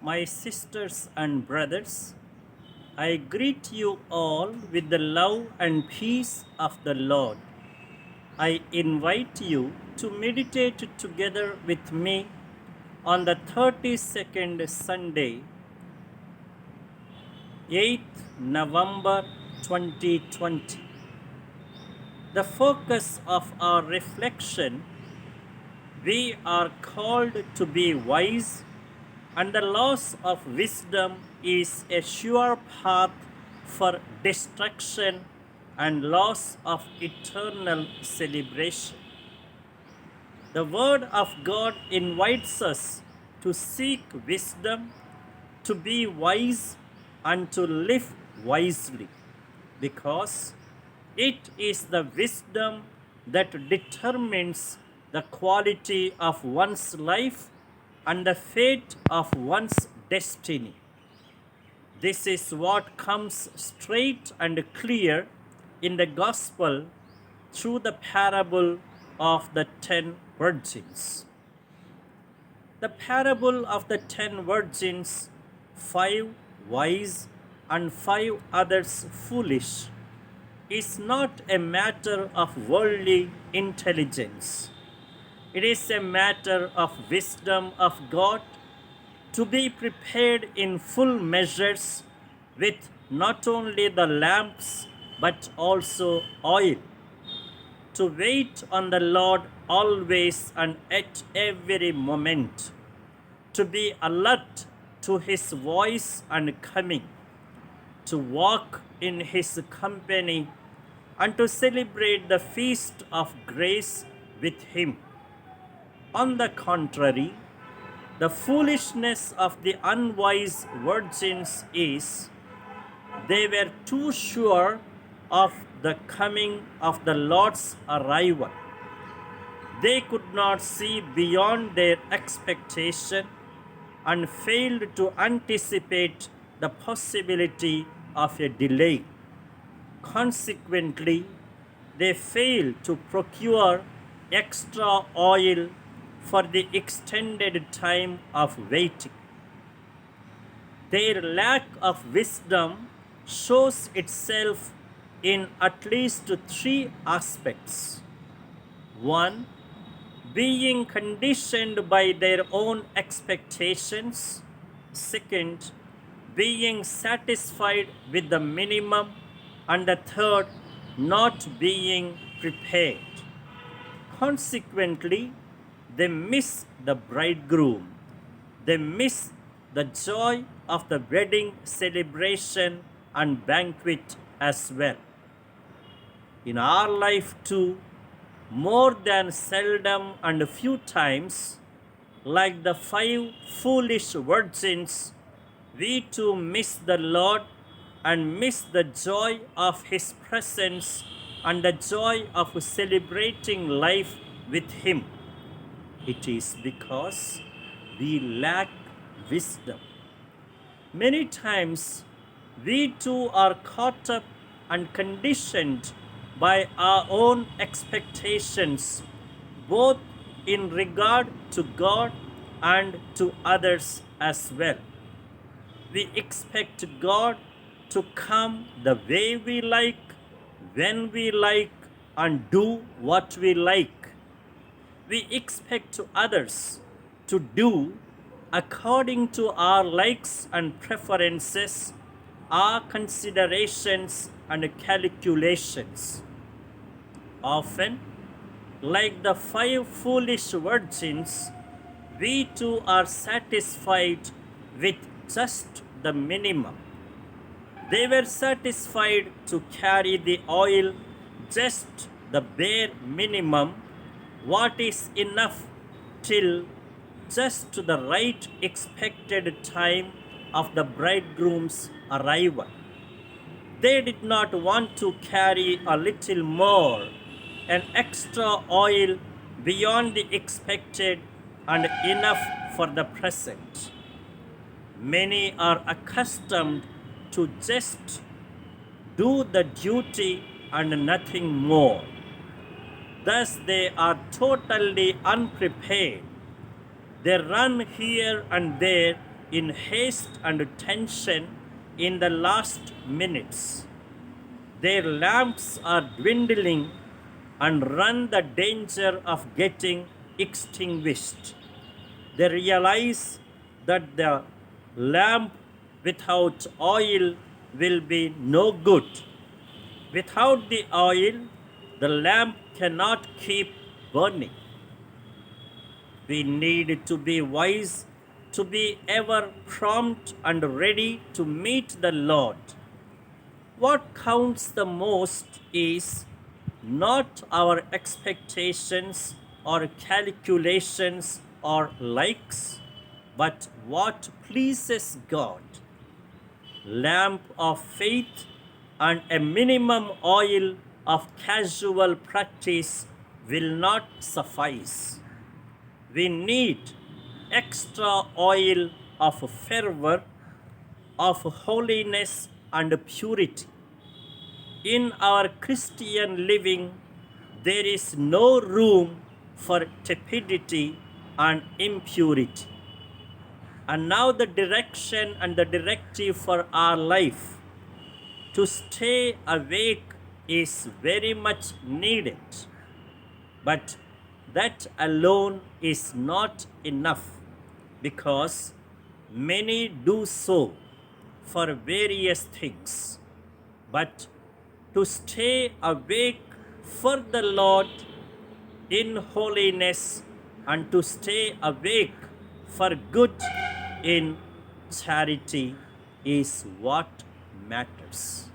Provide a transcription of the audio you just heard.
My sisters and brothers, I greet you all with the love and peace of the Lord. I invite you to meditate together with me on the 32nd Sunday, 8th November 2020. The focus of our reflection: we are called to be wise, and the loss of wisdom is a sure path for destruction and loss of eternal celebration. The Word of God invites us to seek wisdom, to be wise, and to live wisely, because it is the wisdom that determines the quality of one's life and the fate of one's destiny. This is what comes straight and clear in the Gospel through the parable of the 10 virgins. The parable of the 10 virgins, 5 wise and 5 others foolish, is not a matter of worldly intelligence. It is a matter of wisdom of God, to be prepared in full measures with not only the lamps but also oil, to wait on the Lord always and at every moment, to be alert to his voice and coming, to walk in his company, and to celebrate the feast of grace with him. On the contrary, the foolishness of the unwise virgins is they were too sure of the coming of the Lord's arrival. They could not see beyond their expectation and failed to anticipate the possibility of a delay. Consequently, they failed to procure extra oil for the extended time of waiting. Their lack of wisdom shows itself in at least 3 aspects. 1. Being conditioned by their own expectations. 2. Being satisfied with the minimum. And the 3rd, not being prepared. Consequently, they miss the bridegroom. They miss the joy of the wedding celebration and banquet as well. In our life too, more than seldom and a few times, like the 5 foolish virgins, we too miss the Lord and miss the joy of his presence and the joy of celebrating life with him. It is because we lack wisdom. Many times we too are caught up and conditioned by our own expectations, both in regard to God and to others as well. We expect God to come the way we like, when we like, and do what we like. We expect others to do according to our likes and preferences, our considerations and calculations. Often, like the 5 foolish virgins, we too are satisfied with just the minimum. They were satisfied to carry the oil, just the bare minimum, what is enough till just the right expected time of the bridegroom's arrival. They did not want to carry a little more, an extra oil beyond the expected and enough for the present. Many are accustomed to just do the duty and nothing more. Thus, they are totally unprepared. They run here and there in haste and tension in the last minutes. Their lamps are dwindling and run the danger of getting extinguished. They realize that the lamp without oil will be no good. Without the oil, the lamp cannot keep burning. We need to be wise, to be ever prompt and ready to meet the Lord. What counts the most is not our expectations or calculations or likes, but what pleases God. Lamp of faith and a minimum oil of casual practice will not suffice. We need extra oil of fervor, of holiness and purity. In our Christian living, there is no room for tepidity and impurity. And now, the direction and the directive for our life to stay awake is very much needed. But that alone is not enough, because many do so for various things. But to stay awake for the Lord in holiness and to stay awake for good in charity is what matters.